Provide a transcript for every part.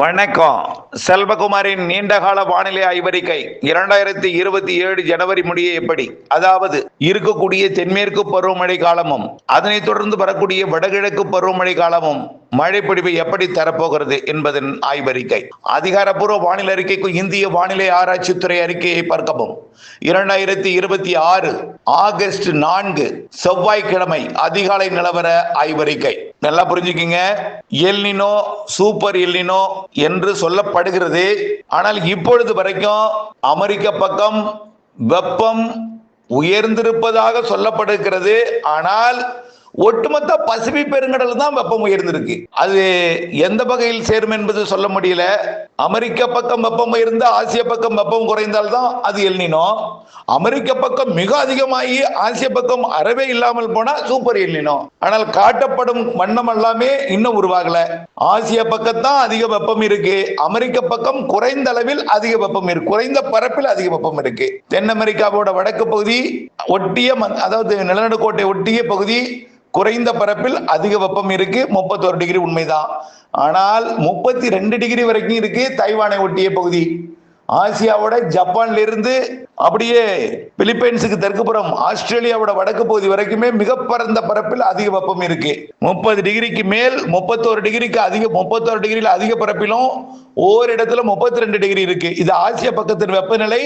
வணக்கம். செல்வகுமாரின் நீண்டகால வானிலை ஆய்வறிக்கை 2027 ஜனவரி முடிய எப்படி, அதாவது இருக்கக்கூடிய தென்மேற்கு பருவமழை காலமும் அதனைத் தொடர்ந்து வரக்கூடிய வடகிழக்கு பருவமழை காலமும் மழைப்பொழிவு எப்படி தரப்போகிறது என்பதன் ஆய்வறிக்கை. அதிகாரப்பூர்வ வானிலை அறிக்கைக்கு இந்திய வானிலை ஆராய்ச்சித்துறை அறிக்கையை பார்க்கவும். 2026 ஆகஸ்ட் 4 செவ்வாய்க்கிழமை அதிகாலை நிலவர ஆய்வறிக்கை. நல்லா புரிஞ்சுக்கிங்க. எல்னினோ, சூப்பர் எல்னினோ என்று சொல்லப்படுகிறது. ஆனால் இப்பொழுது வரைக்கும் அமெரிக்க பக்கம் வெப்பம் உயர்ந்திருப்பதாக சொல்லப்படுகிறது. ஆனால் ஒட்டுமொத்த பசிபிக் பெருங்கடல் தான் வெப்பம் உயர்ந்திருக்கு. அது எந்த வகையில் சேரும் என்பது சொல்ல முடியல. அமெரிக்க பக்கம் வெப்பம் உயர்ந்து ஆசிய பக்கம் வெப்பம் குறைந்தால்தான் அது எல்னினோ. அமெரிக்க பக்கம் மிக அதிகமாகி ஆசிய பக்கம் அறவே இல்லாமல் போனா சூப்பர் எல்னினோ. ஆனால் காட்டப்படும் வண்ணம் எல்லாமே இன்னும் உருவாகல. ஆசிய பக்கத்தான் அதிக வெப்பம் இருக்கு, அமெரிக்க பக்கம் குறைந்த அளவில் அதிக வெப்பம் இருக்கு, குறைந்த பரப்பில் அதிக வெப்பம் இருக்கு. தென் அமெரிக்காவோட வடக்கு பகுதி ஒட்டிய அதாவது நிலநடுக்கோட்டை ஒட்டிய பகுதி குறைந்த பரப்பில் அதிக வெப்பம் இருக்கு, 31 டிகிரி உண்மைதான். ஆனால் 32 டிகிரி வரைக்கும் இருக்கு தைவானை ஒட்டிய பகுதி. ஆசியாவோட ஜப்பான்ல இருந்து அப்படியே பிலிப்பைன்ஸுக்கு தெற்குப்புறம் ஆஸ்திரேலியாவோட வடக்கு பகுதி வரைக்குமே மிக பரந்த பரப்பில் அதிக வெப்பம் இருக்கு. 30 டிகிரிக்கு மேல் 31 டிகிரிக்கு அதிக 31 டிகிரியில் அதிக பரப்பிலும் ஓரிடத்துல 32 டிகிரி இருக்கு. இது ஆசிய பக்கத்தின் வெப்பநிலை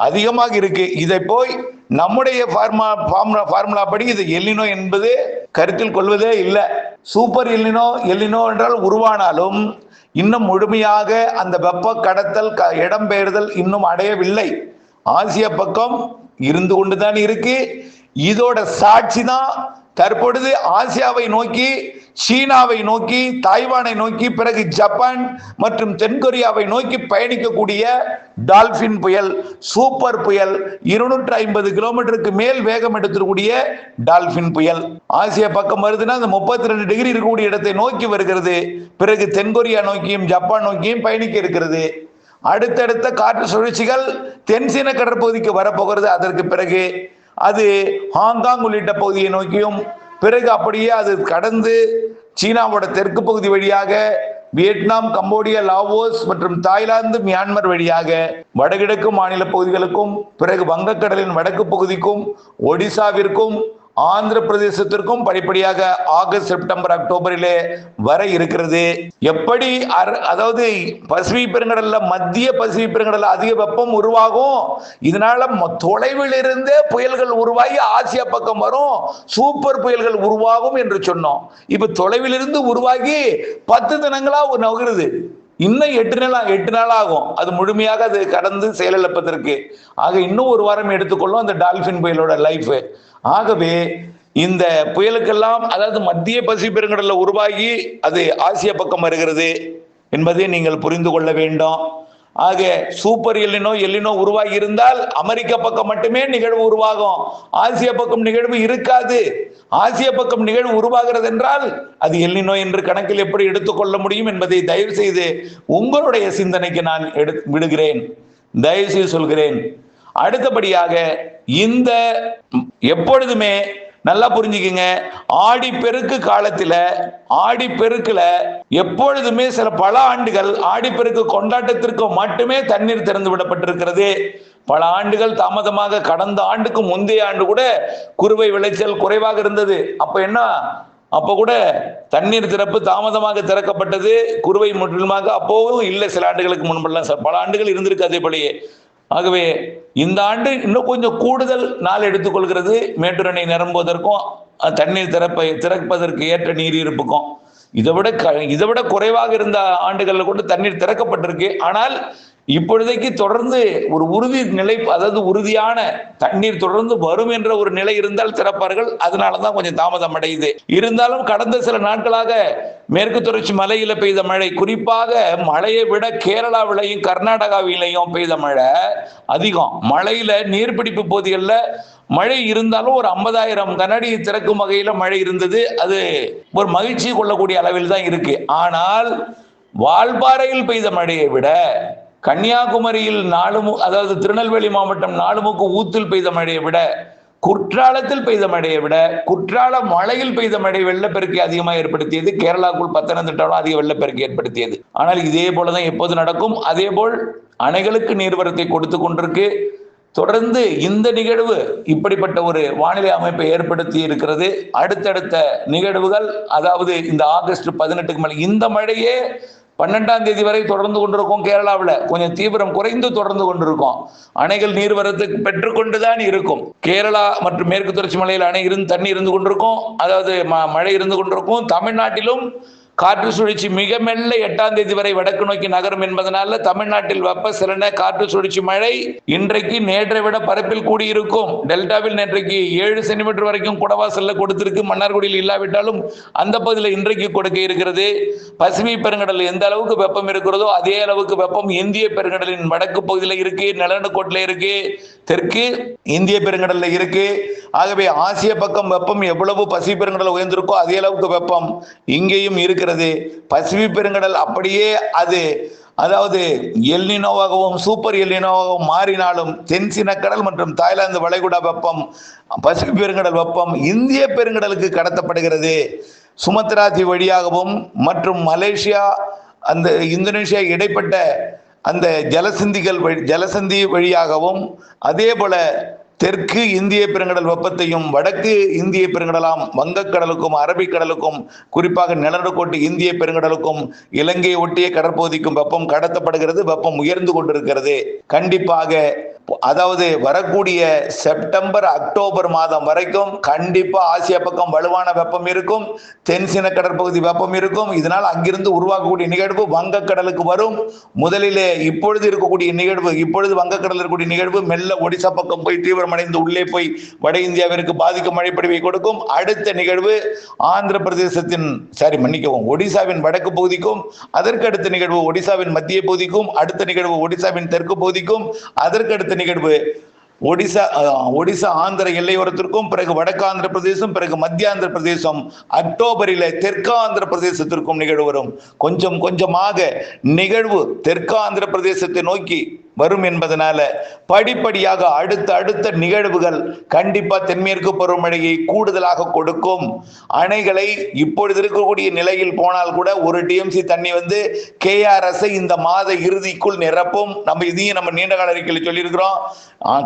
அதிகமாக இருக்கு. இதை போய் நம்முடைய ஃபார்முலா படி இது எல்னினோ என்பது கருத்தில் கொள்வதே இல்லை. சூப்பர் எல்னினோ என்றால் உருவானாலும் இன்னும் முழுமையாக அந்த வெப்ப கடத்தல் இடம்பெயர்தல் இன்னும் அடையவில்லை. ஆசிய பக்கம் இருந்து கொண்டுதான் இருக்கு. இதோட சாட்சி தான் தற்பொழுது ஆசியாவை நோக்கி, சீனாவை நோக்கி, தாய்வானை நோக்கி, பிறகு ஜப்பான் மற்றும் தென்கொரியாவை நோக்கி பயணிக்கக்கூடிய டால்பின் புயல், சூப்பர் புயல், 250 கிலோமீட்டருக்கு மேல் வேகம் எடுத்துக்கூடிய டால்பின் புயல் ஆசிய பக்கம் வருதுன்னா அந்த 32 டிகிரி இருக்கக்கூடிய இடத்தை நோக்கி வருகிறது. பிறகு தென்கொரியா நோக்கியும் ஜப்பான் நோக்கியும் பயணிக்க இருக்கிறது. அடுத்தடுத்த காற்று சுழற்சிகள் தென்சீன கடற்பகுதிக்கு வரப்போகிறது. அதற்கு பிறகு அது ஹாங்காங் உள்ளிட்ட பகுதியை நோக்கியும், பிறகு அப்படியே அது கடந்து சீனாவோட தெற்கு பகுதி வழியாக வியட்நாம், கம்போடியா, லாவோஸ் மற்றும் தாய்லாந்து, மியான்மர் வழியாக வடகிழக்கு மாநில பகுதிகளுக்கும், பிறகு வங்கக்கடலின் வடக்கு பகுதிக்கும், ஒடிசாவிற்கும், ஆந்திர பிரதேசத்திற்கும் படிப்படியாக ஆகஸ்ட், செப்டம்பர், அக்டோபரிலே வர இருக்கிறது. எப்படி அதாவது பசிபிக் பெருங்கடல்ல, மத்திய பசிபிக் பெருங்கடல்ல அதிக வெப்பம் உருவாகும். இதனால தொலைவில் இருந்தே புயல்கள் உருவாகி ஆசியா பக்கம் வரும், சூப்பர் புயல்கள் உருவாகும் என்று சொன்னோம். இப்ப தொலைவில் இருந்து உருவாகி 10 தினங்களா நகருது. இன்னும் 8 நாள் ஆகும் அது முழுமையாக அது கடந்து செயலிழப்பதற்கு. ஆக இன்னும் ஒரு வாரம் எடுத்துக்கொள்ளும் அந்த டால்பின் புயலோட லைஃப். ஆகவே இந்த புயலுக்கெல்லாம் அதாவது மத்திய பசிபிக் பெருங்கடல்ல உருவாகி அது ஆசிய பக்கம் வருகிறது என்பதை நீங்கள் புரிந்து கொள்ள வேண்டும். ஆக சூப்பர் எல்னினோ உருவாகி இருந்தால் அமெரிக்க பக்கம் மட்டுமே நிகழ்வு உருவாகும், ஆசிய பக்கம் நிகழ்வு இருக்காது. ஆசிய பக்கம் நிகழ்வு உருவாகிறது என்றால் அது எல்னினோ என்று கணக்கில் எப்படி எடுத்துக்கொள்ள முடியும் என்பதை தயவு செய்து உங்களுடைய சிந்தனைக்கு நான் விடுகிறேன், தயவு செய்து சொல்கிறேன். அடுத்தபடியாக இந்த எப்பொழுதுமே நல்லா புரிஞ்சுக்குங்க, ஆடிப்பெருக்கு காலத்துல ஆடிப்பெருக்குல எப்பொழுதுமே பல ஆண்டுகள் ஆடிப்பெருக்கு கொண்டாட்டத்திற்கு மட்டுமே தண்ணீர் திறந்து விடப்பட்டிருக்கிறது. பல ஆண்டுகள் தாமதமாக, கடந்த ஆண்டுக்கு முந்தைய ஆண்டு கூட குறுவை விளைச்சல் குறைவாக இருந்தது. அப்ப கூட தண்ணீர் திறப்பு தாமதமாக திறக்கப்பட்டது. குறுவை முற்றிலுமாக அப்போவும் இல்லை. சில ஆண்டுகளுக்கு முன்பெல்லாம் பல ஆண்டுகள் இருந்திருக்கு அதே போலயே. ஆகவே இந்த ஆண்டு இன்னும் கொஞ்சம் கூடுதல் நாள் எடுத்துக்கொள்கிறது மேட்டூர் அணை நிரம்புவதற்கும் தண்ணீர் திறப்பதற்கு ஏற்ற நீர் இருப்புக்கும். இதை விட குறைவாக இருந்த ஆண்டுகளில் கூட தண்ணீர் திறக்கப்பட்டிருக்கு. ஆனால் இப்பொழுதைக்கு தொடர்ந்து ஒரு உறுதி நிலை, அதாவது உறுதியான தண்ணீர் தொடர்ந்து வரும் என்ற ஒரு நிலை இருந்தால் திறப்பார்கள். அதனாலதான் கொஞ்சம் தாமதம் அடையுது. இருந்தாலும் கடந்த சில நாட்களாக மேற்கு தொடர்ச்சி மலையில பெய்த மழை, குறிப்பாக மழையை விட கேரளாவிலையும் கர்நாடகாவிலையும் பெய்த மழை அதிகம். மழையில நீர்பிடிப்பு பகுதிகளில் மழை இருந்தாலும் ஒரு 50,000 கனஅடி திறக்கும் வகையில மழை இருந்தது. அது ஒரு மகிழ்ச்சி கொள்ளக்கூடிய அளவில் தான் இருக்கு. ஆனால் வால்பாறையில் பெய்த மழையை விட கன்னியாகுமரியில் அதாவது திருநெல்வேலி மாவட்டம் நாலுமுக்கு ஊத்தில் பெய்த மழையை விட குற்றாலத்தில் பெய்த மழையை விட குற்றால மழையில் பெய்த மழை வெள்ளப்பெருக்கை அதிகமாக ஏற்படுத்தியது. கேரளாவுக்குள் பத்தனந்திட்டாலும் அதிக வெள்ளப்பெருக்கை ஏற்படுத்தியது. ஆனால் இதே போலதான் எப்போது நடக்கும். அதே போல் அணைகளுக்கு நீர்வரத்தை கொடுத்து கொண்டிருக்கு. தொடர்ந்து இந்த நிகழ்வு இப்படிப்பட்ட ஒரு வானிலை அமைப்பை ஏற்படுத்தி இருக்கிறது. அடுத்தடுத்த நிகழ்வுகள், அதாவது இந்த ஆகஸ்ட் 18க்கு மேல இந்த மழையே 12ஆம் தேதி வரை தொடர்ந்து கொண்டிருக்கும். கேரளாவில் கொஞ்சம் தீவிரம் குறைந்து தொடர்ந்து கொண்டிருக்கும். அணைகள் நீர்வரத்து பெற்றுக்கொண்டுதான் இருக்கும். கேரளா மற்றும் மேற்கு தொடர்ச்சி மலையில் அணை இருந்து தண்ணி இருந்து கொண்டிருக்கும், அதாவது மழை இருந்து கொண்டிருக்கும். தமிழ்நாட்டிலும் காற்று சுழற்சி மிக மெல்ல 8ஆம் தேதி வரை வடக்கு நோக்கி நகரும் என்பதனால தமிழ்நாட்டில் வெப்பசலன காற்று சுழற்சி மழை இன்றைக்கு நேற்றை விட பரப்பில் கூடியிருக்கும். டெல்டாவில் நேற்றைக்கு 7 சென்டிமீட்டர் வரைக்கும் குடவாசல்ல கொடுத்திருக்கு. மன்னார்குடியில் இல்லாவிட்டாலும் அந்த பகுதியில் இன்றைக்கு கொடுக்க இருக்கிறது. பசிபிக் பெருங்கடல் எந்த அளவுக்கு வெப்பம் இருக்கிறதோ அதே அளவுக்கு வெப்பம் இந்திய பெருங்கடலின் வடக்கு பகுதியில் இருக்கு, நிலநடுக்கோட்டில் இருக்கு, தெற்கு இந்திய பெருங்கடல்ல இருக்கு. ஆகவே ஆசிய பக்கம் வெப்பம் எவ்வளவு பசிபிக் பெருங்கடல் உயர்ந்திருக்கோ அதே அளவுக்கு வெப்பம் இங்கேயும் இருக்கிறது. பசிபிக் பெருங்கடல் அப்படியே அது, அதாவது எல்னினோவாகவும் சூப்பர் எல்னினோவாகவும் மாறினாலும் தென்சீன கடல் மற்றும் தாய்லாந்து வளைகுடா வெப்பம், பசிபிக் பெருங்கடல் வெப்பம் இந்திய பெருங்கடலுக்கு கடத்தப்படுகிறது. சுமத்ரா தீவு வழியாகவும் மற்றும் மலேசியா அந்த இந்தோனேஷியா இடைப்பட்ட அந்த ஜலசந்தி வழியாகவும், அதே போல தெற்கு இந்திய பெருங்கடல் வெப்பத்தையும் வடக்கு இந்திய பெருங்கடலாம் வங்கக்கடலுக்கும் அரபிக்கடலுக்கும் குறிப்பாக நிலநடுக்கோட்டு இந்திய பெருங்கடலுக்கும் இலங்கை ஒட்டிய கடற்பகுதிக்கும் வெப்பம் கடத்தப்படுகிறது. வெப்பம் உயர்ந்து கொண்டிருக்கிறது. கண்டிப்பாக அதாவது வரக்கூடிய செப்டம்பர் அக்டோபர் மாதம் வரைக்கும் கண்டிப்பா ஆசியா பக்கம் வலுவான வெப்பம் இருக்கும், தென்சீன கடற்பகுதி வெப்பம் இருக்கும். இதனால் அங்கிருந்து உருவாக்கக்கூடிய நிகழ்வு வங்கக்கடலுக்கு வரும். முதலிலே இப்பொழுது இருக்கக்கூடிய நிகழ்வு, இப்பொழுது வங்கக்கடல் இருக்கக்கூடிய நிகழ்வு மெல்ல ஒடிசா பக்கம் போய் தீவிரமடைந்து உள்ளே போய் வட இந்தியாவிற்கு பாதிக்கும் மழைப்பொழிவை கொடுக்கும். அடுத்த நிகழ்வு ஆந்திர பிரதேசத்தின் ஒடிசாவின் வடக்கு பகுதிக்கும், அதற்கு அடுத்த நிகழ்வு ஒடிசாவின் மத்திய பகுதிக்கும், அடுத்த நிகழ்வு ஒடிசாவின் தெற்கு பகுதிக்கும், அதற்கு அடுத்த நிகழ்வு ஒடிசா ஆந்திர எல்லையோரத்திற்கும், பிறகு வடக்கு ஆந்திர பிரதேசம், பிறகு மத்திய ஆந்திர பிரதேசம், அக்டோபரில் தெற்கு ஆந்திர பிரதேசத்திற்கும் நிகழ்வு வரும். கொஞ்சம் கொஞ்சமாக நிகழ்வு தெற்கு ஆந்திர பிரதேசத்தை நோக்கி வரும் என்பதனால படிப்படியாக அடுத்த நிகழ்வுகள் கண்டிப்பா தென்மேற்கு பருவமழையை கூடுதலாக கொடுக்கும். அணைகளை இப்பொழுது இருக்கக்கூடிய நிலையில் போனால் கூட 1 டிஎம்சி தண்ணி வந்து KRS இந்த மாத இறுதிக்குள் நிரப்பும். இதையும் நம்ம நீண்ட கால அறிக்கையில் சொல்லியிருக்கிறோம்.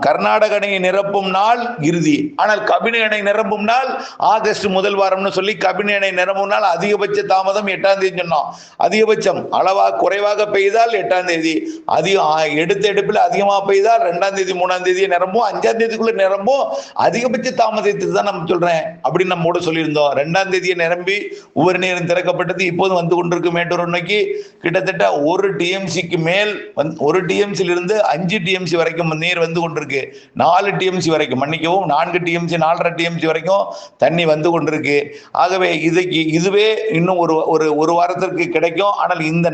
கர்நாடக அணையை நிரப்பும் நாள் இறுதி, ஆனால் கபினி அணை நிரப்பும் நாள் ஆகஸ்ட் முதல் வாரம்னு சொல்லி கபினி அணை நிரப்பும் நாள் அதிகபட்ச தாமதம் 8ஆம் தேதி சொன்னோம். அதிகபட்சம் அளவாக குறைவாக பெய்தால் 8ஆம் தேதி, எடுப்பில் அதிகமாக பெய்தால் 2ஆம் தேதி 3ஆம் தேதியை நிரம்பும், 5ஆம் தேதிக்குள்ள நிரம்பும். அதிகபட்ச தாமதத்துக்கு தான் நம்ம சொல்றேன் அப்படின்னு நம்ம கூட சொல்லியிருந்தோம். 2ஆம் தேதியை நிரம்பி ஒவ்வொரு நேரம் திறக்கப்பட்டது. இப்போது வந்து கொண்டிருக்கு மேட்டூர் அணைக்கு கிட்டத்தட்ட 1 டிஎம்சிக்கு மேல் 1 டிஎம்சியிலிருந்து இருந்து 5 டிஎம்சி வரைக்கும் நீர் வந்து கொண்டிருக்கு. 4 டிஎம்சி வரைக்கும், மன்னிக்கவும் 4 டிஎம்சி 4.5 டிஎம்சி வரைக்கும் தண்ணி வந்து கொண்டிருக்கு. ஆகவே இதுவே இன்னும் ஒரு வாரத்திற்கு கிடைக்கும். ஆனால் இந்த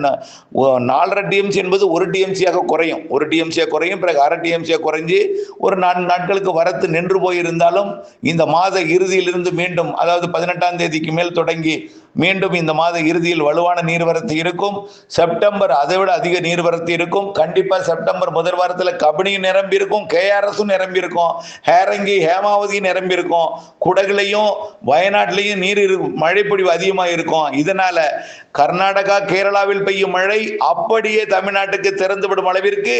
4.5 டிஎம்சி என்பது 1 டிஎம்சியாக குறையும். 1 டிஎம்சியாக குறையும், பிறகு அரை டிஎம்சியாக குறைஞ்சி ஒரு 4 நாட்களுக்கு வரத்து நின்று போயிருந்தாலும் இந்த மாத இறுதியிலிருந்து மீண்டும், அதாவது 18ஆம் தேதிக்கு மேல் தொடங்கி மீண்டும் இந்த மாத இறுதியில் வலுவான நீர்வரத்து இருக்கும். செப்டம்பர் அதை விட அதிக நீர்வரத்து இருக்கும். கண்டிப்பா செப்டம்பர் முதல் வாரத்தில் கபினியும் நிரம்பி இருக்கும், KRSும் நிரம்பி இருக்கும், ஹேரங்கி ஹேமாவதியும் நிரம்பி இருக்கும், குடகுலையும் வயநாட்டிலையும் மழைப்பொழிவு அதிகமாக இருக்கும். இதனால கர்நாடகா கேரளாவில் பெய்யும் மழை அப்படியே தமிழ்நாட்டுக்கு திறந்துவிடும் அளவிற்கு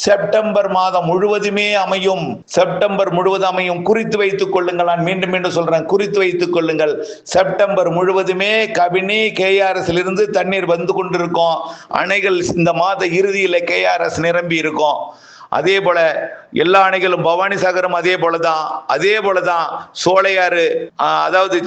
செப்டம்பர் மாதம் முழுவதுமே அமையும். செப்டம்பர் முழுவதும் அமையும். குறித்து வைத்துக் கொள்ளுங்கள். நான் மீண்டும் சொல்றேன், குறித்து வைத்துக் கொள்ளுங்கள். செப்டம்பர் முழுவதுமே கபினி KRS இருந்து தண்ணீர் வந்து கொண்டிருக்கும். அணைகள் இந்த மாத இறுதியில் KRS நிரம்பி இருக்கும். அதே போல எல்லா அணைகளும், பவானி சாகரம் அதே போலதான் சோலையாறு, அதாவது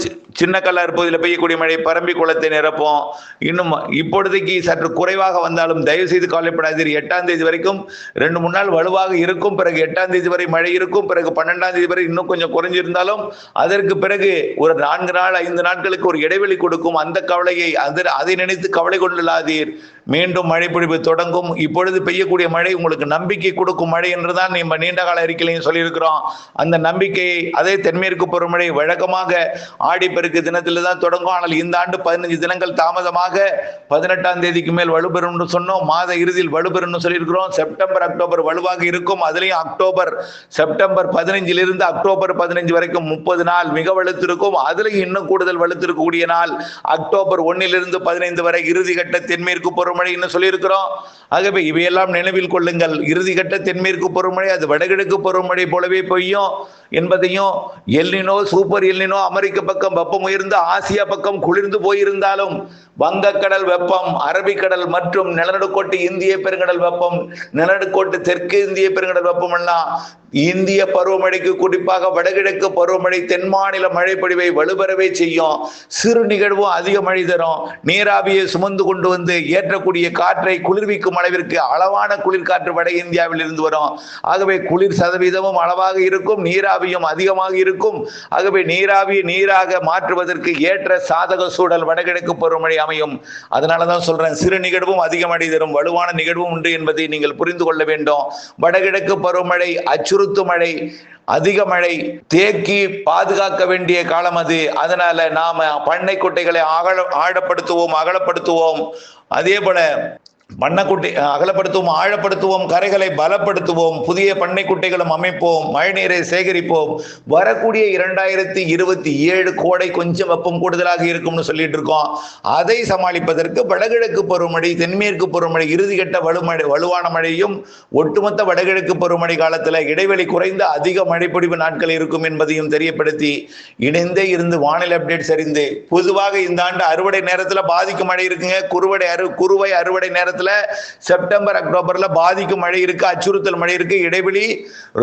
சின்ன கல்லாறு பகுதியில் பெய்யக்கூடிய மழை பரம்பி குளத்தை நிரப்பும். இன்னும் இப்பொழுதைக்கு சற்று குறைவாக வந்தாலும் தயவு செய்து கவலைப்படாதீர். 8ஆம் தேதி வரைக்கும் 2-3 நாள் வலுவாக இருக்கும். பிறகு 8ஆம் தேதி வரை மழை இருக்கும். பிறகு 12ஆம் தேதி வரை இன்னும் கொஞ்சம் குறைஞ்சிருந்தாலும் அதற்கு பிறகு ஒரு 4 நாள் 5 நாட்களுக்கு ஒரு இடைவெளி கொடுக்கும். அந்த கவலையை அதை நினைத்து கவலை கொள்ளாதீர். மீண்டும் மழை பொழிவு தொடங்கும். இப்பொழுது பெய்யக்கூடிய மழை உங்களுக்கு நம்பிக்கை கொடுக்கும் மழை என்றுதான் நம்ம நீண்ட கால அறிக்கையிலையும் சொல்லியிருக்கிறோம். அந்த நம்பிக்கையை அதே தென்மேற்கு பருவமழை வழக்கமாக ஆடிப்பெருக்கு தினத்தில் தான் தொடங்கும். ஆனால் இந்த ஆண்டு 15 தினங்கள் தாமதமாக 18ஆம் தேதிக்கு மேல் வலுப்பெறும் சொன்னோம். மாத இறுதியில் வலுப்பெறும் சொல்லியிருக்கிறோம். செப்டம்பர் அக்டோபர் வலுவாக இருக்கும். அதுலயும் செப்டம்பர் 15 அக்டோபர் 15 வரைக்கும் 30 நாள் மிக வலுத்திருக்கும். அதுல இன்னும் கூடுதல் வலுத்திருக்கக்கூடிய நாள் அக்டோபர் 1 15 வரை இறுதிக்கட்ட தென்மேற்கு பருவமழை சொல்லியிருக்கிறோம். ஆகவே இவையெல்லாம் நினைவில் கொள்ளுங்கள். இறுதிக்கட்ட தென்மேற்கு பருவமழை அது வடகிழக்கு பருவமழை போலவே பெய்யும் என்பதையும், எல்னினோ சூப்பர் எல்னினோ அமெரிக்க பக்கம் வெப்பம் உயர்ந்து ஆசியா பக்கம் குளிர்ந்து போயிருந்தாலும் வங்கக்கடல் வெப்பம், அரபிக்கடல் மற்றும் நிலநடுக்கோட்டு இந்திய பெருங்கடல் வெப்பம், நிலநடுக்கோட்டு தெற்கு இந்திய பெருங்கடல் வெப்பம் எல்லாம் இந்திய பருவமழைக்கு குறிப்பாக வடகிழக்கு பருவமழை தென் மாநில மழை பொழிவை வலுப்பெறவே செய்யும். சிறு நிகழ்வும் அதிக மழை தரும். நீராவியை சுமந்து கொண்டு வந்து ஏற்றக்கூடிய காற்றை குளிர்விக்கும் அளவிற்கு அளவான குளிர்காற்று வட இந்தியாவில் இருந்து வரும். ஆகவே குளிர் சதவீதமும் அளவாக இருக்கும், நீராவியும் அதிகமாக இருக்கும். ஆகவே நீராவியை நீராக மாற்றுவதற்கு ஏற்ற சாதக சூழல் வடகிழக்கு பருவமழை அமையும். அதனாலதான் சொல்றேன், சிறு நிகழ்வும் அதிக மழை தரும், வலுவான நிகழ்வும் உண்டு என்பதை நீங்கள் புரிந்து கொள்ள வேண்டும். வடகிழக்கு பருவமழை அச்சுறுத்து மழை, அதிக மழை, தேக்கி பாதுகாக்க வேண்டிய காலம் அது. அதனால நாம பண்ணை குட்டைகளை ஆழப்படுத்துவோம், அகலப்படுத்துவோம். அதே போல பண்ணைக்குட்டை அகலப்படுத்துவோம், ஆழப்படுத்துவோம், கரைகளை பலப்படுத்துவோம், புதிய பண்ணை குட்டைகளும் அமைப்போம், மழைநீரை சேகரிப்போம். வரக்கூடிய 2027 கோடை கொஞ்சம் வெப்பம் கூடுதலாக இருக்கும்னு சொல்லிட்டு இருக்கோம். அதை சமாளிப்பதற்கு வடகிழக்கு பருவமழை தென்மேற்கு பருவமழை இறுதிக்கட்ட வலுவான மழையும் ஒட்டுமொத்த வடகிழக்கு பருவமழை காலத்தில் இடைவெளி குறைந்த அதிக மழைப்பொழிவு நாட்கள் இருக்கும் என்பதையும் தெரியப்படுத்தி இணைந்தே இருந்து வானிலை அப்டேட்ஸ் அறிந்து, பொதுவாக இந்த ஆண்டு அறுவடை நேரத்தில் பாதிக்கும் மழை இருக்குங்க. குறுவை அறுவடை நேரத்தில் செப்டம்பர் அக்டோபர்ல பாதிக்கும் மழை இருக்கு, அச்சுறுத்தல் மழை இருக்கு. இடைவெளி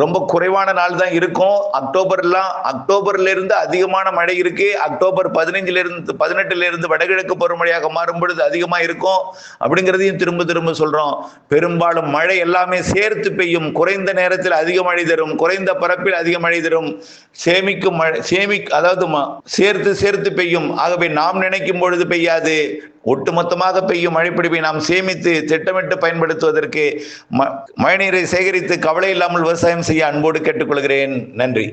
ரொம்ப குறைவான நாள் தான் இருக்கும். அக்டோபர்ல இருந்து அதிகமான மழை இருக்கு. அக்டோபர் 18 வடகிழக்கு பருவமழையாக மாறும் பொழுது அதிகமா இருக்கும் அப்படிங்கிறதையும் திரும்ப திரும்ப சொல்றோம். பெரும்பாலும் மழை எல்லாமே சேர்த்து பெய்யும். குறைந்த நேரத்தில் அதிக மழை தரும், குறைந்த பரப்பில் அதிக மழை தரும். அதாவது சேர்த்து பெய்யும். ஆகவே நாம் நினைக்கும் பொழுது பெய்யாது, ஒட்டுமொத்தமாக பெய்யும் மழைப்பிடிப்பை நாம் சேமித்து திட்டமிட்டு பயன்படுத்துவதற்கு மழைநீரை சேகரித்து கவலை இல்லாமல் விவசாயம் செய்ய அன்போடு கேட்டுக்கொள்கிறேன். நன்றி.